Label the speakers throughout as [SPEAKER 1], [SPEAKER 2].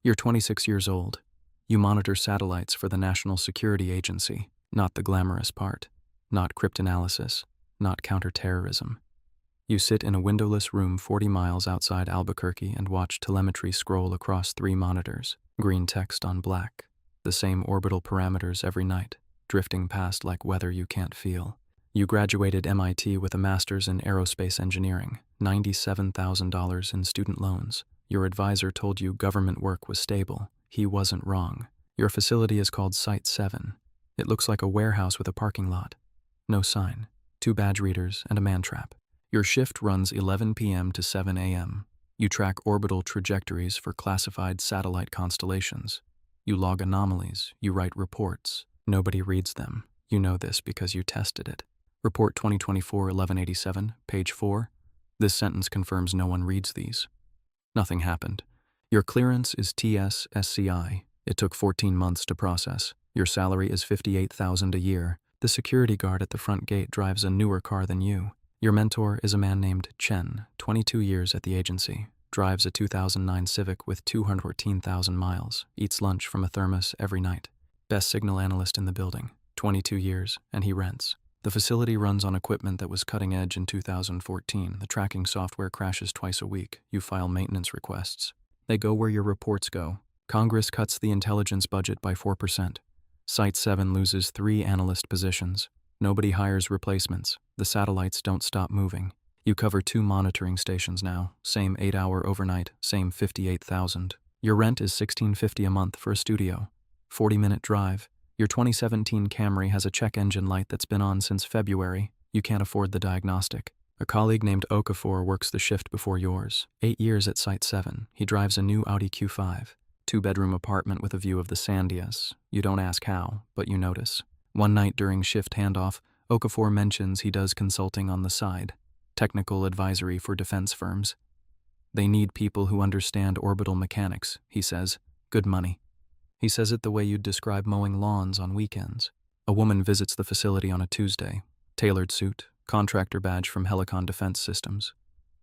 [SPEAKER 1] You're 26 years old. You monitor satellites for the National Security Agency, not the glamorous part, not cryptanalysis, not counterterrorism. You sit in a windowless room 40 miles outside Albuquerque and watch telemetry scroll across 3 monitors, green text on black, the same orbital parameters every night, drifting past like weather you can't feel. You graduated MIT with a master's in aerospace engineering, $97,000 in student loans. Your advisor told you government work was stable. He wasn't wrong. Your facility is called Site 7. It looks like a warehouse with a parking lot. No sign, 2 badge readers, and a man trap. Your shift runs 11 p.m. to 7 a.m. You track orbital trajectories for classified satellite constellations. You log anomalies. You write reports. Nobody reads them. You know this because you tested it. Report 2024-1187, page 4. This sentence confirms no one reads these. Nothing happened. Your clearance is TS-SCI. It took 14 months to process. Your salary is $58,000 a year. The security guard at the front gate drives a newer car than you. Your mentor is a man named Chen, 22 years at the agency, drives a 2009 Civic with 214,000 miles, eats lunch from a thermos every night. Best signal analyst in the building, 22 years, and he rents. The facility runs on equipment that was cutting edge in 2014. The tracking software crashes twice a week. You file maintenance requests. They go where your reports go. Congress cuts the intelligence budget by 4%. Site 7 loses 3 analyst positions. Nobody hires replacements. The satellites don't stop moving. You cover 2 monitoring stations now. Same 8-hour overnight, same $58,000. Your rent is $16.50 a month for a studio. 40-minute drive. Your 2017 Camry has a check engine light that's been on since February. You can't afford the diagnostic. A colleague named Okafor works the shift before yours. 8 years at Site 7. He drives a new Audi Q5. 2-bedroom apartment with a view of the Sandias. You don't ask how, but you notice. One night during shift handoff, Okafor mentions he does consulting on the side. Technical advisory for defense firms. They need people who understand orbital mechanics, he says. Good money. He says it the way you'd describe mowing lawns on weekends. A woman visits the facility on a Tuesday. Tailored suit, contractor badge from Helicon Defense Systems.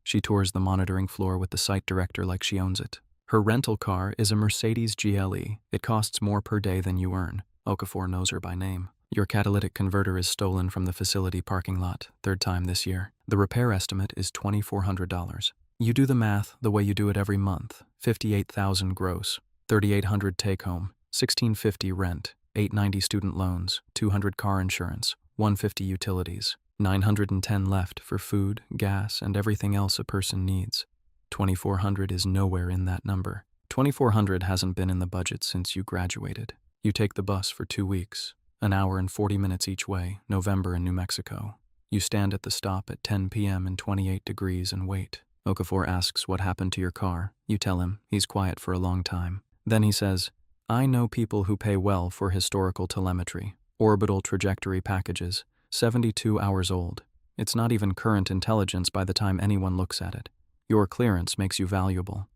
[SPEAKER 1] She tours the monitoring floor with the site director like she owns it. Her rental car is a Mercedes GLE. It costs more per day than you earn. Okafor knows her by name. Your catalytic converter is stolen from the facility parking lot, 3rd time this year. The repair estimate is $2,400. You do the math the way you do it every month. $58,000 gross, $3,800 take home, $1,650 rent, $890 student loans, $200 car insurance, $150 utilities, $910 left for food, gas, and everything else a person needs. $2,400 is nowhere in that number. $2,400 hasn't been in the budget since you graduated. You take the bus for 2 weeks. An hour and 40 minutes each way, November in New Mexico. You stand at the stop at 10 p.m. in 28 degrees and wait. Okafor asks what happened to your car. You tell him. He's quiet for a long time. Then he says, I know people who pay well for historical telemetry, orbital trajectory packages, 72 hours old. It's not even current intelligence by the time anyone looks at it. Your clearance makes you valuable.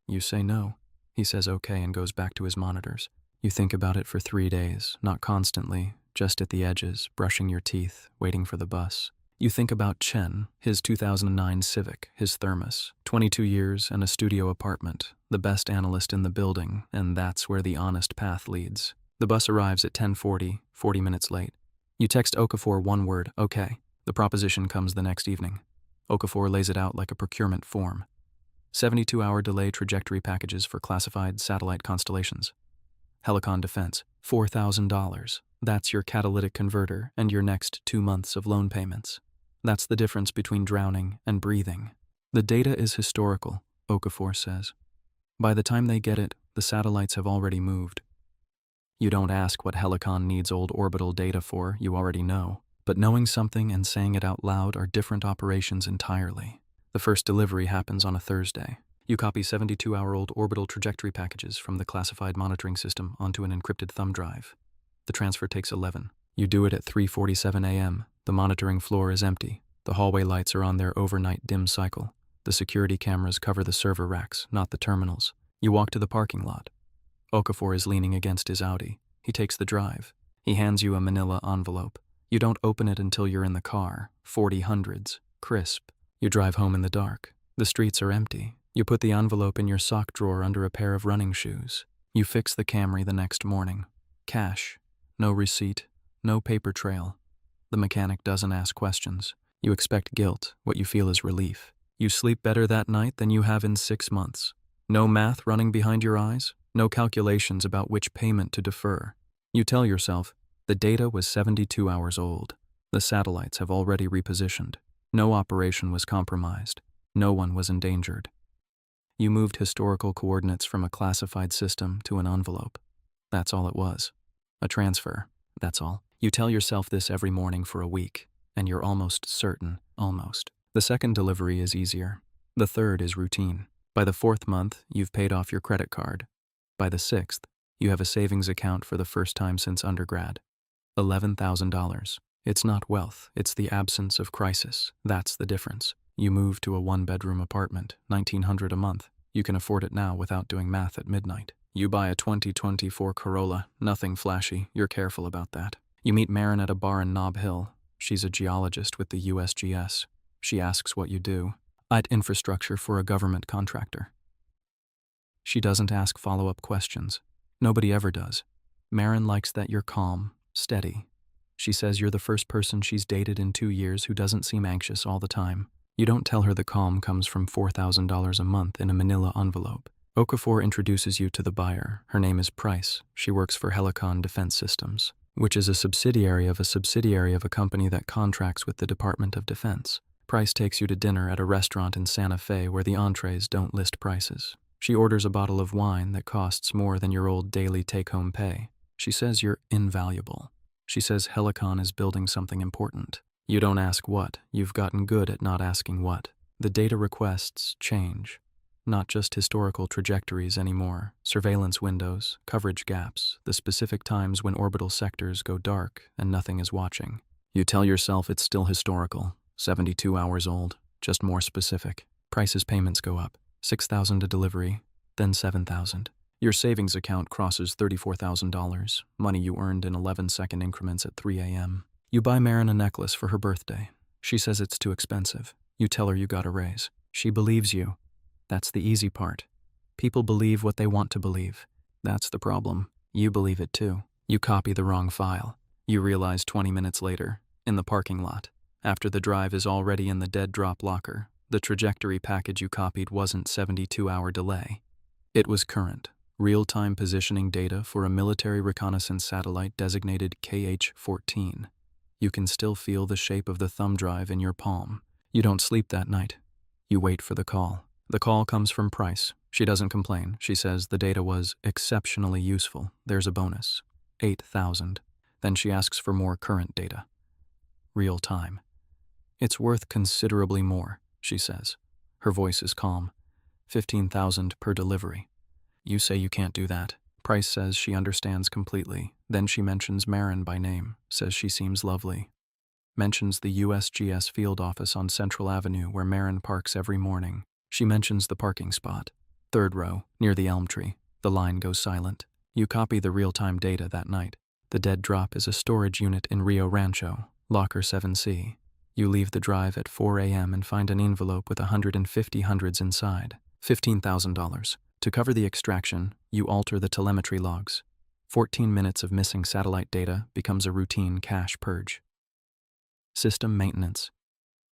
[SPEAKER 1] You say no. He says okay and goes back to his monitors. You think about it for 3 days, not constantly, just at the edges, brushing your teeth, waiting for the bus. You think about Chen, his 2009 Civic, his thermos, 22 years and a studio apartment, the best analyst in the building, and that's where the honest path leads. The bus arrives at 10:40, 40 minutes late. You text Okafor one word, okay. The proposition comes the next evening. Okafor lays it out like a procurement form. 72-hour delay trajectory packages for classified satellite constellations. Helicon Defense, $4,000. That's your catalytic converter and your next 2 months of loan payments. That's the difference between drowning and breathing. The data is historical, Okafor says. By the time they get it, the satellites have already moved. You don't ask what Helicon needs old orbital data for, you already know. But knowing something and saying it out loud are different operations entirely. The first delivery happens on a Thursday. You copy 72-hour-old orbital trajectory packages from the classified monitoring system onto an encrypted thumb drive. The transfer takes 11. You do it at 3:47 a.m. The monitoring floor is empty. The hallway lights are on their overnight dim cycle. The security cameras cover the server racks, not the terminals. You walk to the parking lot. Okafor is leaning against his Audi. He takes the drive. He hands you a manila envelope. You don't open it until you're in the car. 40 hundreds. Crisp. You drive home in the dark. The streets are empty. You put the envelope in your sock drawer under a pair of running shoes. You fix the Camry the next morning. Cash. No receipt. No paper trail. The mechanic doesn't ask questions. You expect guilt. What you feel is relief. You sleep better that night than you have in 6 months. No math running behind your eyes. No calculations about which payment to defer. You tell yourself, the data was 72 hours old. The satellites have already repositioned. No operation was compromised. No one was endangered. You moved historical coordinates from a classified system to an envelope. That's all it was. A transfer. That's all. You tell yourself this every morning for a week, and you're almost certain, almost. The second delivery is easier. The third is routine. By the 4th month, you've paid off your credit card. By the 6th, you have a savings account for the first time since undergrad. $11,000. It's not wealth, it's the absence of crisis. That's the difference. You move to a 1-bedroom apartment, $1,900 a month. You can afford it now without doing math at midnight. You buy a 2024 Corolla, nothing flashy, you're careful about that. You meet Marin at a bar in Nob Hill. She's a geologist with the USGS. She asks what you do. I'd infrastructure for a government contractor. She doesn't ask follow-up questions. Nobody ever does. Marin likes that you're calm, steady. She says you're the first person she's dated in 2 years who doesn't seem anxious all the time. You don't tell her the calm comes from $4,000 a month in a manila envelope. Okafor introduces you to the buyer. Her name is Price. She works for Helicon Defense Systems, which is a subsidiary of a company that contracts with the Department of Defense. Price takes you to dinner at a restaurant in Santa Fe where the entrees don't list prices. She orders a bottle of wine that costs more than your old daily take-home pay. She says you're invaluable. She says Helicon is building something important. You don't ask what. You've gotten good at not asking what. The data requests change. Not just historical trajectories anymore. Surveillance windows, coverage gaps, the specific times when orbital sectors go dark and nothing is watching. You tell yourself it's still historical. 72 hours old, just more specific. Price's payments go up. $6,000 a delivery, then $7,000. Your savings account crosses $34,000, money you earned in 11-second increments at 3 a.m. You buy Marin a necklace for her birthday. She says it's too expensive. You tell her you got a raise. She believes you. That's the easy part. People believe what they want to believe. That's the problem. You believe it too. You copy the wrong file. You realize 20 minutes later, in the parking lot, after the drive is already in the dead drop locker, the trajectory package you copied wasn't 72-hour delay. It was current, real-time positioning data for a military reconnaissance satellite designated KH-14. You can still feel the shape of the thumb drive in your palm. You don't sleep that night. You wait for the call. The call comes from Price. She doesn't complain. She says the data was exceptionally useful. There's a bonus. 8,000. Then she asks for more current data. Real time. It's worth considerably more, she says. Her voice is calm. 15,000 per delivery. You say you can't do that. Price says she understands completely. Then she mentions Marin by name, says she seems lovely. Mentions the USGS field office on Central Avenue where Marin parks every morning. She mentions the parking spot. 3rd row, near the elm tree. The line goes silent. You copy the real-time data that night. The dead drop is a storage unit in Rio Rancho, Locker 7C. You leave the drive at 4 a.m. and find an envelope with 150 hundreds inside. $15,000. To cover the extraction, you alter the telemetry logs. 14 minutes of missing satellite data becomes a routine cache purge. System maintenance.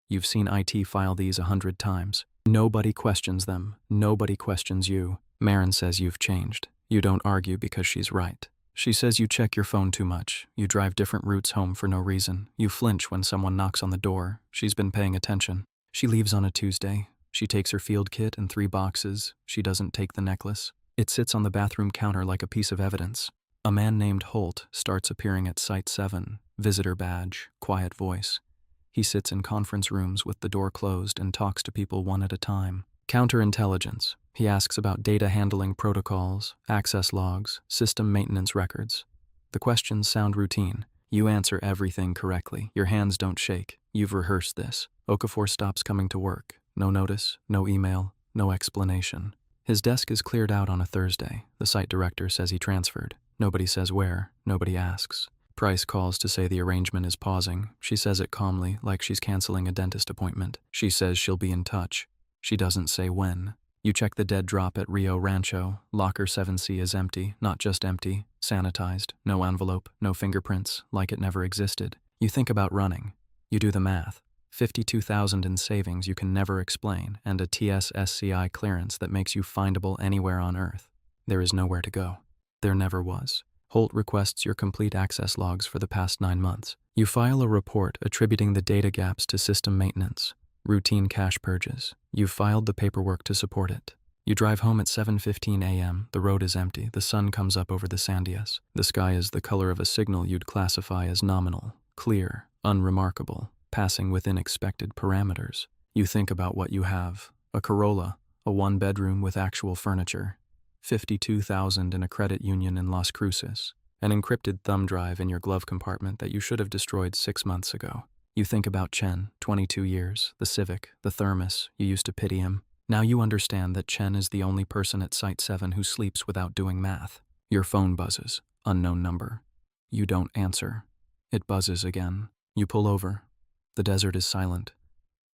[SPEAKER 1] You've seen IT file these 100 times. Nobody questions them. Nobody questions you. Marin says you've changed. You don't argue because she's right. She says you check your phone too much. You drive different routes home for no reason. You flinch when someone knocks on the door. She's been paying attention. She leaves on a Tuesday. She takes her field kit and 3 boxes. She doesn't take the necklace. It sits on the bathroom counter like a piece of evidence. A man named Holt starts appearing at Site 7. Visitor badge, quiet voice. He sits in conference rooms with the door closed and talks to people one at a time. Counterintelligence. He asks about data handling protocols, access logs, system maintenance records. The questions sound routine. You answer everything correctly. Your hands don't shake. You've rehearsed this. Okafor stops coming to work. No notice, no email, no explanation. His desk is cleared out on a Thursday. The site director says he transferred. Nobody says where. Nobody asks. Price calls to say the arrangement is pausing. She says it calmly, like she's canceling a dentist appointment. She says she'll be in touch. She doesn't say when. You check the dead drop at Rio Rancho. Locker 7C is empty, not just empty, sanitized, no envelope, no fingerprints, like it never existed. You think about running. You do the math. 52,000 in savings you can never explain, and a TSSCI clearance that makes you findable anywhere on Earth. There is nowhere to go. There never was. Holt requests your complete access logs for the past 9 months. You file a report attributing the data gaps to system maintenance, routine cache purges. You've filed the paperwork to support it. You drive home at 7:15 a.m., the road is empty, the sun comes up over the Sandias. The sky is the color of a signal you'd classify as nominal, clear, unremarkable, passing within expected parameters. You think about what you have: a Corolla, a 1-bedroom with actual furniture, 52,000 in a credit union in Las Cruces, an encrypted thumb drive in your glove compartment that you should have destroyed 6 months ago. You think about Chen, 22 years, the Civic, the thermos, you used to pity him. Now you understand that Chen is the only person at Site 7 who sleeps without doing math. Your phone buzzes, unknown number. You don't answer. It buzzes again. You pull over. The desert is silent.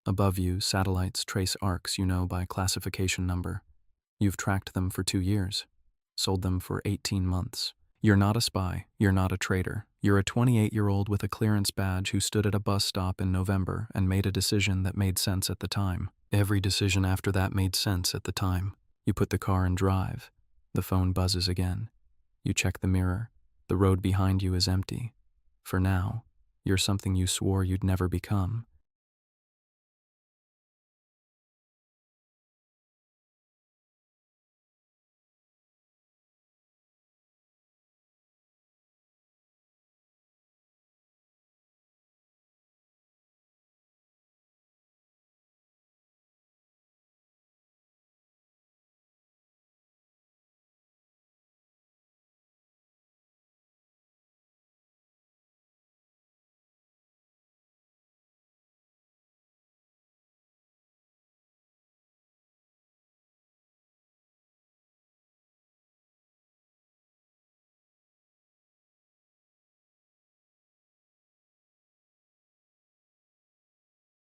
[SPEAKER 1] Above you, satellites trace arcs you know by classification number. You've tracked them for 2 years, sold them for 18 months. You're not a spy, you're not a traitor. You're a 28-year-old with a clearance badge who stood at a bus stop in November and made a decision that made sense at the time. Every decision after that made sense at the time. You put the car in drive. The phone buzzes again. You check the mirror. The road behind you is empty. For now, you're something you swore you'd never become.